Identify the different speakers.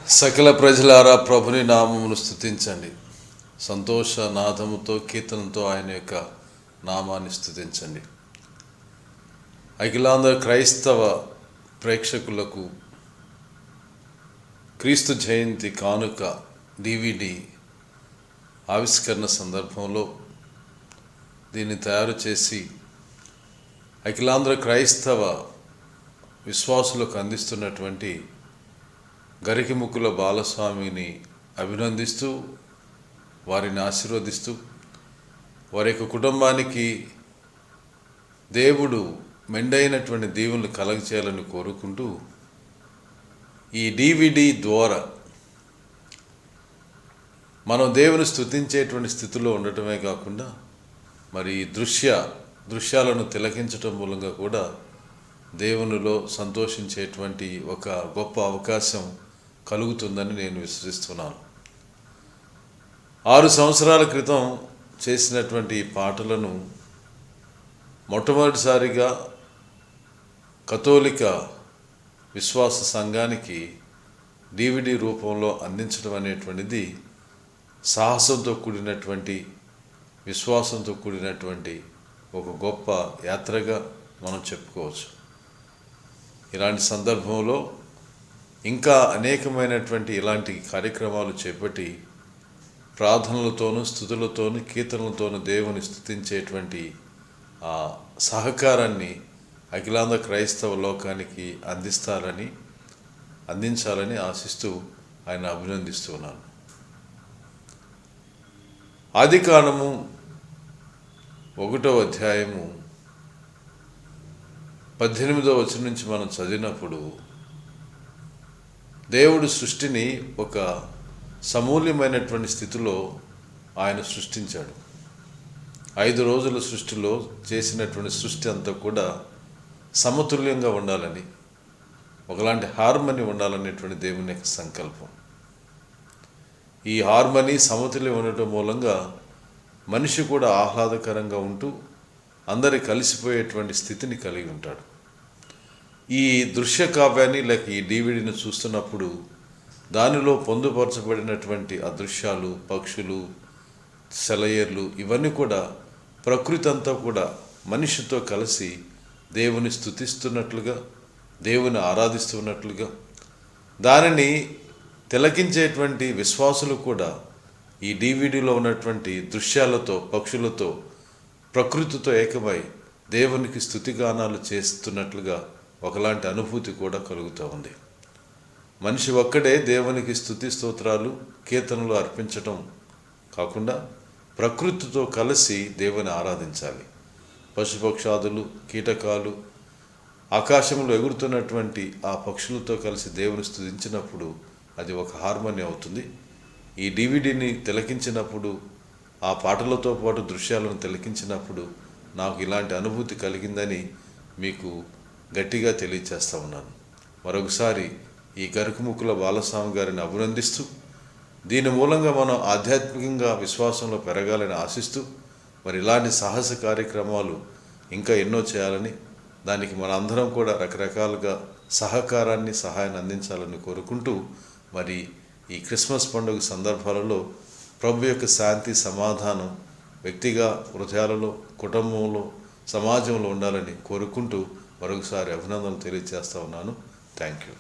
Speaker 1: సకల ప్రజలారా ప్రభుని నామమును స్తుతించండి. సంతోష నాదముతో కీర్తనతో ఆయన యొక్క నామాన్ని స్తుతించండి. అఖిలాంధ్ర క్రైస్తవ ప్రేక్షకులకు క్రీస్తు జయంతి కానుక DVD ఆవిష్కరణ సందర్భంలో దీన్ని తయారు చేసి అఖిలాంధ్ర క్రైస్తవ విశ్వాసులకు అందిస్తున్నటువంటి గరికిముక్కుల బాలస్వామిని అభినందిస్తూ, వారిని ఆశీర్వదిస్తూ, వారి యొక్క కుటుంబానికి దేవుడు మెండైనటువంటి దీవెనలు కలగచేయాలని కోరుకుంటూ, ఈ DVD ద్వారా మనం దేవుని స్తుతించేటువంటి స్థితిలో ఉండటమే కాకుండా మరి దృశ్యాలను తిలకించటం మూలంగా కూడా దేవునిలో సంతోషించేటువంటి ఒక గొప్ప అవకాశం కలుగుతుందని నేను విశ్వసిస్తున్నాను. 6 సంవత్సరాల క్రితం చేసినటువంటి ఈ పాటలను మొట్టమొదటిసారిగా కథోలిక విశ్వాస సంఘానికి DVD రూపంలో అందించడం అనేటువంటిది సాహసంతో కూడినటువంటి, విశ్వాసంతో కూడినటువంటి ఒక గొప్ప యాత్రగా మనం చెప్పుకోవచ్చు. ఇలాంటి సందర్భంలో ఇంకా అనేకమైనటువంటి ఇలాంటి కార్యక్రమాలు చేపట్టి ప్రార్థనలతోనూ, స్తుతులతోనూ, కీర్తనలతోనూ దేవుని స్తుతించేటువంటి ఆ సహకారాన్ని అఖిలాంధ్ర క్రైస్తవ లోకానికి అందించాలని ఆశిస్తూ ఆయన అభినందిస్తున్నాను. ఆదికాండము 1వ అధ్యాయము 18వ వచనం నుంచి మనం చదివినప్పుడు దేవుడు సృష్టిని ఒక సమూల్యమైనటువంటి స్థితిలో ఆయన సృష్టించాడు. 5 రోజుల సృష్టిలో చేసినటువంటి సృష్టి అంతా కూడా సమతుల్యంగా ఉండాలని, ఒకలాంటి హార్మనీ ఉండాలనేటువంటి దేవుని యొక్క సంకల్పం. ఈ హార్మనీ, సమతుల్యం ఉండటం మూలంగా మనిషి కూడా ఆహ్లాదకరంగా ఉంటూ అందరి కలిసిపోయేటువంటి స్థితిని కలిగి ఉంటాడు. ఈ దృశ్య కావ్యాన్ని లేక ఈ DVDని చూస్తున్నప్పుడు దానిలో పొందుపరచబడినటువంటి ఆ దృశ్యాలు, పక్షులు, సెలయేర్లు ఇవన్నీ కూడా ప్రకృతి అంతా కూడా మనిషితో కలిసి దేవుని స్తుతిస్తున్నట్లుగా, దేవుని ఆరాధిస్తున్నట్లుగా, దానిని తిలకించేటువంటి విశ్వాసులు కూడా ఈ DVDలో ఉన్నటువంటి దృశ్యాలతో, పక్షులతో, ప్రకృతితో ఏకమై దేవునికి స్తుతిగానాలు చేస్తున్నట్లుగా ఒకలాంటి అనుభూతి కూడా కలుగుతూ ఉంది. మనిషి ఒక్కడే దేవునికి స్తుతి స్తోత్రాలు, కీర్తనలు అర్పించటం కాకుండా ప్రకృతితో కలిసి దేవుని ఆరాధించాలి. పశుపక్షాదులు, కీటకాలు, ఆకాశంలో ఎగురుతున్నటువంటి ఆ పక్షులతో కలిసి దేవుని స్తుతించినప్పుడు అది ఒక హార్మోని అవుతుంది. ఈ DVDని తిలకించినప్పుడు, ఆ పాటలతో పాటు దృశ్యాలను తిలకించినప్పుడు నాకు ఇలాంటి అనుభూతి కలిగిందని మీకు గట్టిగా తెలియచేస్తూ ఉన్నాను. మరొకసారి ఈ గరికిముక్కుల బాలస్వామి గారిని అభినందిస్తూ, దీని మూలంగా మనం ఆధ్యాత్మికంగా విశ్వాసంలో పెరగాలని ఆశిస్తూ, మరి ఇలాంటి సాహస కార్యక్రమాలు ఇంకా ఎన్నో చేయాలని, దానికి మనందరం కూడా రకరకాలుగా సహాయాన్ని అందించాలని కోరుకుంటూ, మరి ఈ క్రిస్మస్ పండుగ సందర్భాలలో ప్రభు యొక్క శాంతి, సమాధానం వ్యక్తిగా హృదయాలలో, కుటుంబంలో, సమాజంలో ఉండాలని కోరుకుంటూ మరొకసారి అభినందనలు తెలియజేస్తా ఉన్నాను. Thank you.